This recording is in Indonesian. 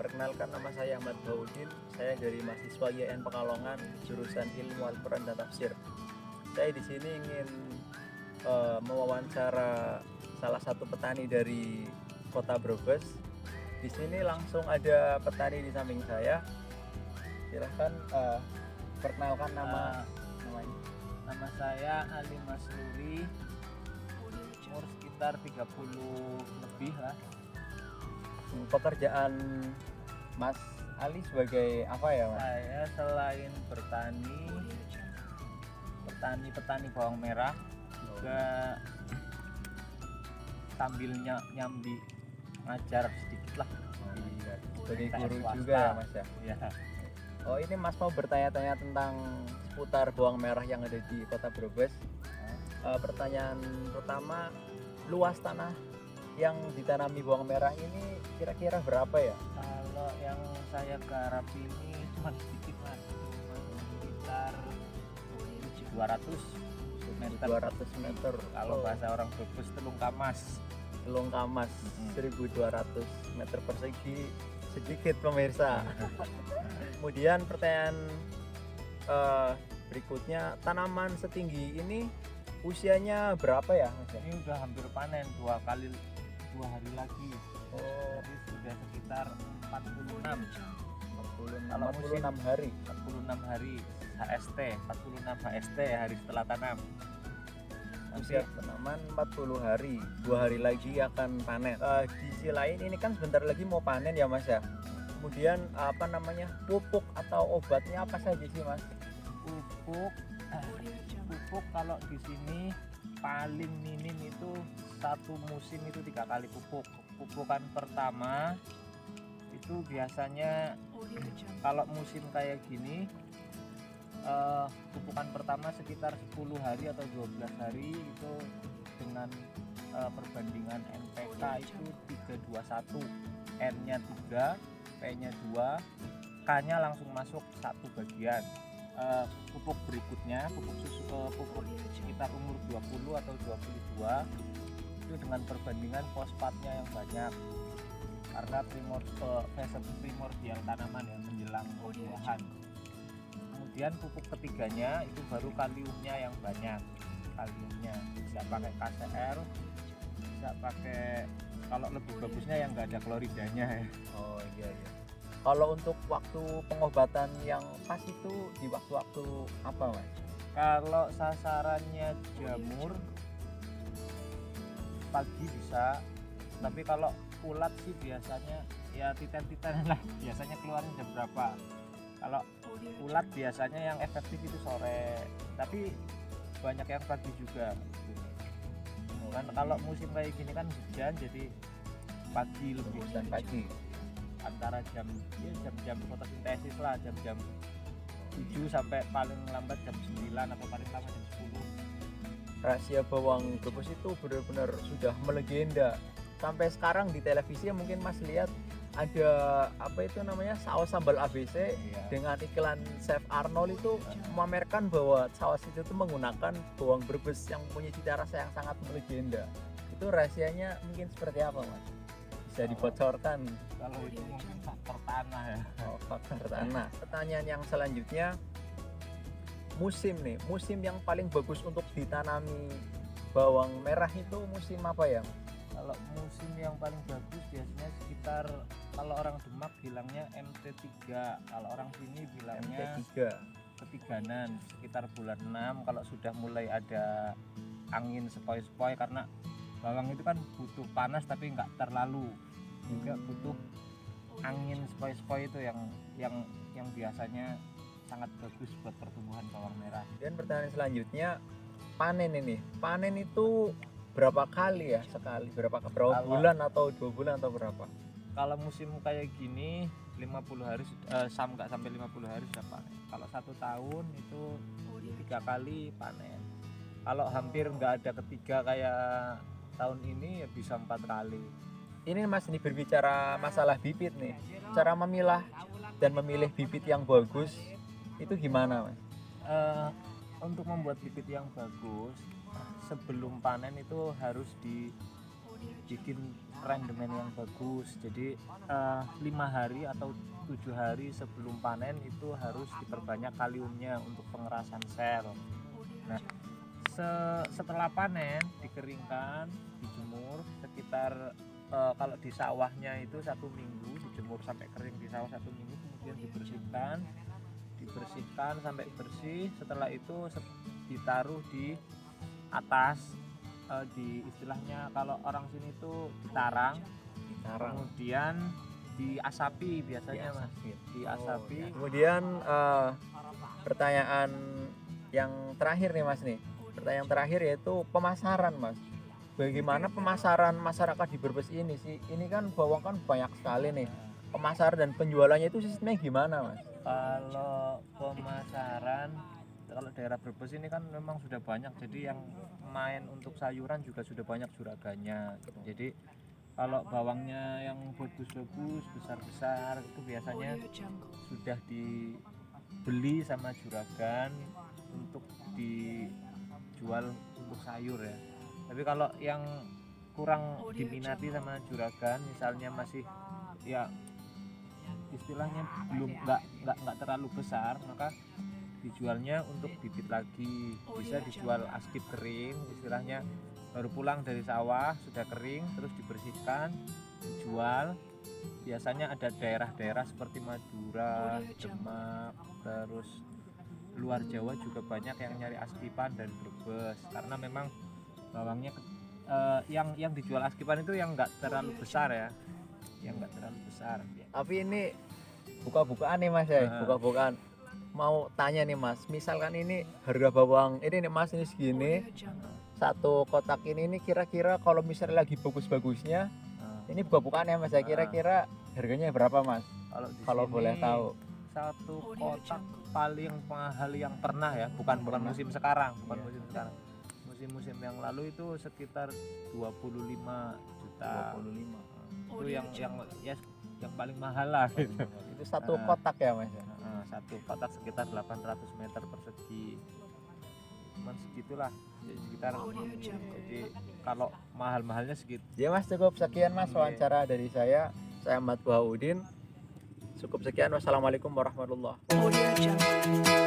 Perkenalkan, nama saya Ahmad Baudin. Saya dari mahasiswa YN Pekalongan, jurusan Ilmu Al-Quran dan Tafsir. Saya di sini ingin mewawancara salah satu petani dari Kota Brebes. Di sini langsung ada petani di samping saya. Silahkan perkenalkan namanya. Nama saya Ali Masluri, umur sekitar 30 lebih lah. Pekerjaan Mas Ali sebagai apa ya, Mas? Saya selain petani bawang merah, juga sambil nyambi ngajar sedikit lah Sebagai TS guru swasta. juga ya, Mas ya? Ya. Oh, ini Mas mau bertanya-tanya tentang seputar bawang merah yang ada di Kota Brebes. Pertanyaan pertama, luas tanah yang ditanami bawang merah ini kira-kira berapa ya? Kalau yang saya garap ini cuma sedikit lah, sekitar 200 meter. 200 meter. Kalau bahasa orang Brebes telung kamas. Telung kamas, 1200 meter persegi, sedikit pemirsa. Kemudian pertanyaan berikutnya, tanaman setinggi ini usianya berapa ya, Mas? Ini udah hampir panen, dua hari lagi. Oh, Jadi sudah sekitar 46 46 hari. 46 hari HST, 46 HST hari setelah tanam. Nanti Usia tanaman 40 hari, 2 hari lagi akan panen. Di sisi lain ini kan sebentar lagi mau panen ya, Mas ya. Kemudian apa namanya, pupuk atau obatnya apa saja sih, Mas? pupuk kalau di sini paling minim itu satu musim itu 3 kali pupuk. Pupukan pertama itu biasanya kalau musim kayak gini, pupukan pertama sekitar 10 hari atau 12 hari itu dengan perbandingan NPK itu 321, N-nya 3, P-nya 2, K-nya langsung masuk satu bagian. Pupuk berikutnya, pupuk sekitar umur 20 atau 22 itu dengan perbandingan fosfatnya yang banyak, karena fase primordial tanaman yang menjelang pembuahan. Kemudian pupuk ketiganya itu baru kaliumnya yang banyak. Kaliumnya bisa pakai KCR, bisa pakai, kalau lebih bagusnya yang nggak ada kloridanya ya. Oh iya. Kalau untuk waktu pengobatan yang pas itu di waktu-waktu apa, Mas? Kalau sasarannya jamur pagi bisa, tapi kalau ulat sih biasanya ya titen-titen lah, biasanya keluarnya jam berapa. Kalau ulat biasanya yang efektif itu sore, tapi banyak yang pagi juga. Kan kalau musim kayak gini kan hujan, jadi pagi lebih, Dan pagi. antara jam fotosintesis lah, jam 7 sampai paling lambat jam 9 atau paling lama jam 10. Rahasia bawang Brebes itu benar-benar sudah melegenda. Sampai sekarang di televisi mungkin Mas lihat ada apa itu namanya, saus sambal ABC dengan iklan Chef Arnold itu memamerkan bahwa saus itu tuh menggunakan bawang Brebes yang punya cita rasa yang sangat melegenda. Itu rahasianya mungkin seperti apa, Mas? Bisa dibocorkan? Kalau itu mungkin faktor tanah ya. Oh, faktor tanah. Pertanyaan yang selanjutnya, musim yang paling bagus untuk ditanami bawang merah itu musim apa ya? Kalau musim yang paling bagus biasanya sekitar, kalau orang Demak bilangnya MT3, kalau orang sini bilangnya MT3. ketiganan, sekitar bulan 6 kalau sudah mulai ada angin sepoi-sepoi, karena bawang itu kan butuh panas tapi nggak terlalu, juga butuh angin sepoi-sepoi itu yang biasanya sangat bagus buat pertumbuhan bawang merah. Dan pertanyaan selanjutnya, panen itu berapa kali ya sekali? Berapa bulan atau 2 bulan atau berapa? Kalau musim kayak gini 50 hari nggak sampai 50 hari sudah panen. Kalau 1 tahun itu 3 kali panen. Kalau hampir nggak ada ketiga kayak tahun ini ya bisa 4 kali. Ini Mas, ini berbicara masalah bibit nih. Cara memilah dan memilih bibit yang bagus itu gimana, Mas? Untuk membuat bibit yang bagus sebelum panen itu harus bikin rendemen yang bagus. Jadi 5 hari atau 7 hari sebelum panen itu harus diperbanyak kaliumnya untuk pengerasan sel. Nah, setelah panen dikeringkan, dijemur sekitar kalau di sawahnya itu 1 minggu, dijemur sampai kering di sawah 1 minggu, kemudian dibersihkan sampai bersih. Setelah itu ditaruh di atas, di istilahnya kalau orang sini itu ditarang, kemudian diasapi biasanya mas, diasapi. Kemudian pertanyaan yang terakhir nih mas nih, pertanyaan terakhir yaitu pemasaran mas. Bagaimana pemasaran masyarakat di Brebes ini sih? Ini kan bawang kan banyak sekali nih. Pemasaran dan penjualannya itu sistemnya gimana mas? Kalau pemasaran, kalau daerah Brebes ini kan memang sudah banyak, jadi yang main untuk sayuran juga sudah banyak juragannya gitu. Jadi kalau bawangnya yang bagus-bagus, besar-besar itu biasanya sudah dibeli sama juragan untuk dijual untuk sayur ya. Tapi kalau yang kurang diminati sama juragan, misalnya masih ya istilahnya belum nggak terlalu besar, maka dijualnya untuk bibit lagi, bisa dijual askip kering, istilahnya baru pulang dari sawah sudah kering, terus dibersihkan, dijual. Biasanya ada daerah-daerah seperti Madura, Demak, terus luar Jawa juga banyak yang nyari askipan dan Brebes, karena memang bawangnya yang dijual askipan itu yang nggak terlalu besar ya, yang nggak terlalu besar. Tapi ini buka-bukaan nih mas ya, buka-bukaan. Mau tanya nih mas, misalkan ini harga bawang ini nih mas, ini segini, satu kotak ini kira-kira kalau misalnya lagi bagus-bagusnya, ini buka-bukaan ya mas ya, kira-kira harganya berapa mas? Kalau boleh tahu. Satu kotak paling mahal yang pernah ya, bukan musim sekarang, musim sekarang. Musim-musim yang lalu itu sekitar 25 juta. 25. Itu yang paling mahal lah gitu. Itu satu kotak ya mas ya? Satu kotak sekitar 800 meter persegi, cuman segitulah ya, sekitar. Jadi kalau mahal-mahalnya segitu ya mas. Cukup sekian mas wawancara dari saya Ahmad Bahaudin. Cukup sekian, wassalamualaikum warahmatullahi wabarakatuh.